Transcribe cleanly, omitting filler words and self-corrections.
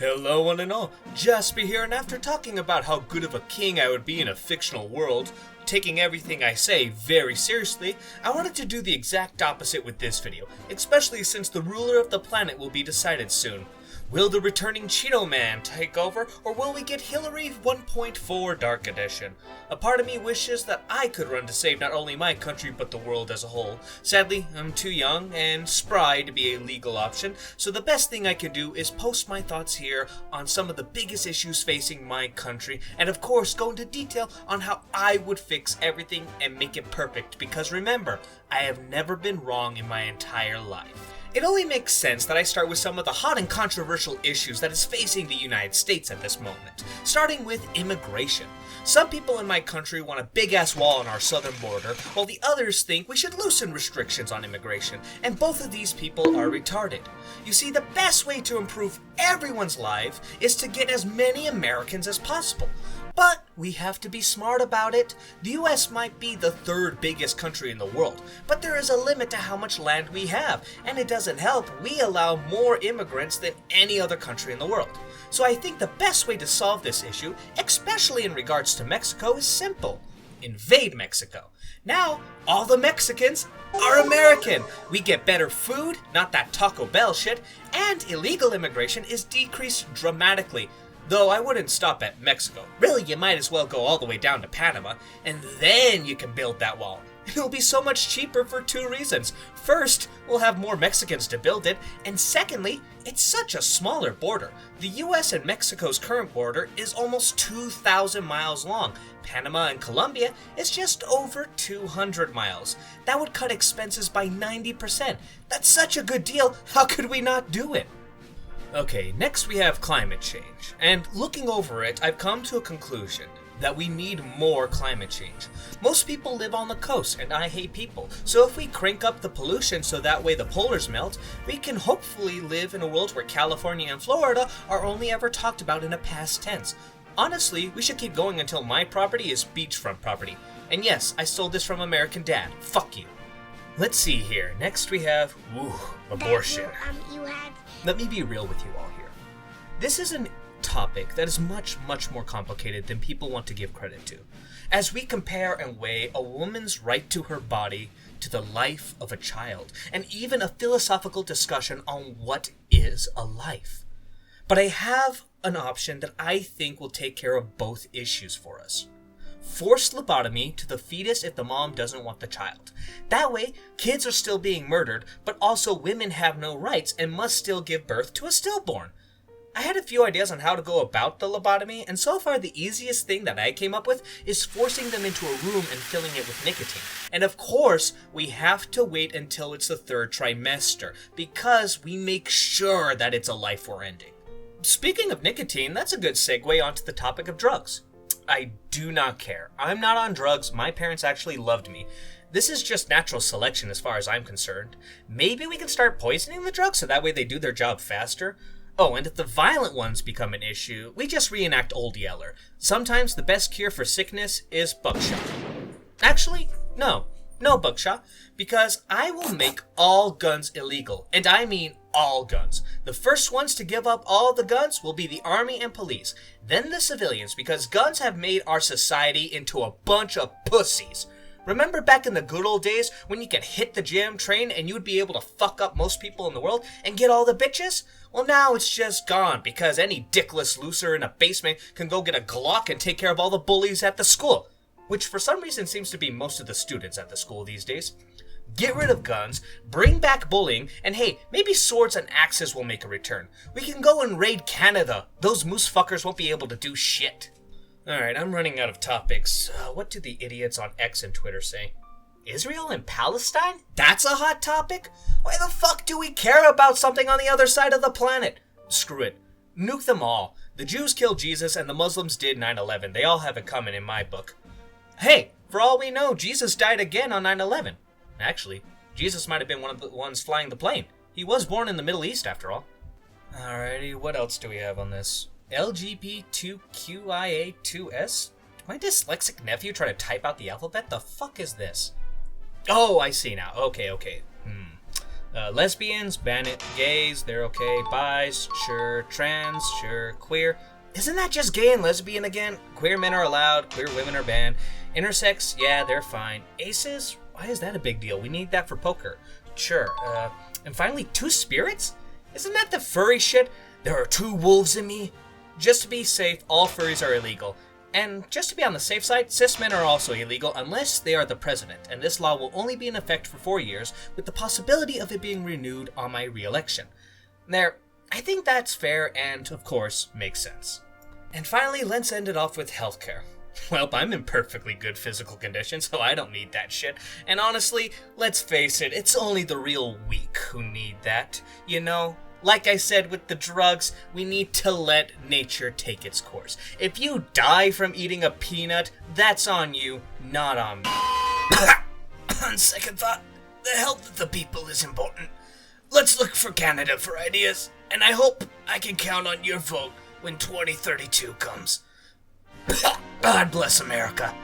Hello one and all, Jasper here, and after talking about how good of a king I would be in a fictional world, taking everything I say very seriously, I wanted to do the exact opposite with this video, especially since the ruler of the planet will be decided soon. Will the returning Cheeto Man take over, or will we get Hillary 1.4 Dark Edition? A part of me wishes that I could run to save not only my country but the world as a whole. Sadly, I'm too young and spry to be a legal option, so the best thing I could do is post my thoughts here on some of the biggest issues facing my country, and of course go into detail on how I would fix everything and make it perfect, because remember, I have never been wrong in my entire life. It only makes sense that I start with some of the hot and controversial issues that is facing the United States at this moment, starting with immigration. Some people in my country want a big-ass wall on our southern border, while the others think we should loosen restrictions on immigration, and both of these people are retarded. You see, the best way to improve everyone's life is to get as many Americans as possible. But we have to be smart about it. The US might be the third biggest country in the world, but there is a limit to how much land we have, and it doesn't help we allow more immigrants than any other country in the world. So I think the best way to solve this issue, especially in regards to Mexico, is simple. Invade Mexico. Now, all the Mexicans are American. We get better food, not that Taco Bell shit, and illegal immigration is decreased dramatically. Though I wouldn't stop at Mexico. Really, you might as well go all the way down to Panama, and then you can build that wall. It'll be so much cheaper for two reasons. First, we'll have more Mexicans to build it, and secondly, it's such a smaller border. The US and Mexico's current border is almost 2,000 miles long. Panama and Colombia is just over 200 miles. That would cut expenses by 90%. That's such a good deal, how could we not do it? Okay, next we have climate change, and looking over it, I've come to a conclusion that we need more climate change. Most people live on the coast, and I hate people, so if we crank up the pollution so that way the polars melt, we can hopefully live in a world where California and Florida are only ever talked about in a past tense. Honestly, we should keep going until my property is beachfront property. And yes, I stole this from American Dad. Fuck you. Let's see here. Next we have, abortion. Let me be real with you all here. This is a topic that is much more complicated than people want to give credit to, as we compare and weigh a woman's right to her body to the life of a child, and even a philosophical discussion on what is a life. But I have an option that I think will take care of both issues for us. Forced lobotomy to the fetus if the mom doesn't want the child. That way, kids are still being murdered, but also women have no rights and must still give birth to a stillborn. I had a few ideas on how to go about the lobotomy, and so far the easiest thing that I came up with is forcing them into a room and filling it with nicotine. And of course, we have to wait until it's the third trimester, because we make sure that it's a life we're ending. Speaking of nicotine, that's a good segue onto the topic of drugs. I do not care. I'm not on drugs. My parents actually loved me. This is just natural selection as far as I'm concerned. Maybe we can start poisoning the drugs so that way they do their job faster. Oh, and if the violent ones become an issue, we just reenact Old Yeller. Sometimes the best cure for sickness is buckshot. Actually, no buckshot, because I will make all guns illegal, and I mean all guns. The first ones to give up all the guns will be the army and police, then the civilians, because guns have made our society into a bunch of pussies. Remember back in the good old days when you could hit the jam train and you would be able to fuck up most people in the world and get all the bitches? Well, now it's just gone, because any dickless loser in a basement can go get a Glock and take care of all the bullies at the school, which for some reason seems to be most of the students at the school these days. Get rid of guns, bring back bullying, and hey, maybe swords and axes will make a return. We can go and raid Canada. Those moose fuckers won't be able to do shit. Alright, I'm running out of topics. What do the idiots on X and Twitter say? Israel and Palestine? That's a hot topic? Why the fuck do we care about something on the other side of the planet? Screw it. Nuke them all. The Jews killed Jesus and the Muslims did 9/11. They all have it coming in my book. Hey, for all we know, Jesus died again on 9/11. Actually, Jesus might have been one of the ones flying the plane. He was born in the Middle East, after all. Alrighty, what else do we have on this? LGBTQIA2S? Did my dyslexic nephew try to type out the alphabet? The fuck is this? Oh, I see now. Okay. Lesbians, ban it. Gays, they're okay. Bis, sure. Trans, sure. Queer. Isn't that just gay and lesbian again? Queer men are allowed, queer women are banned. Intersex, yeah, they're fine. Aces? Why is that a big deal? We need that for poker. Sure. And finally, two spirits? Isn't that the furry shit? There are two wolves in me. Just to be safe, all furries are illegal. And just to be on the safe side, cis men are also illegal unless they are the president, and this law will only be in effect for 4 years, with the possibility of it being renewed on my re-election. There, I think that's fair and, of course, makes sense. And finally, let's end it off with healthcare. Well, I'm in perfectly good physical condition, so I don't need that shit. And honestly, let's face it, it's only the real weak who need that, you know? Like I said with the drugs, we need to let nature take its course. If you die from eating a peanut, that's on you, not on me. On second thought, the health of the people is important. Let's look for Canada for ideas, and I hope I can count on your vote when 2032 comes. God bless America.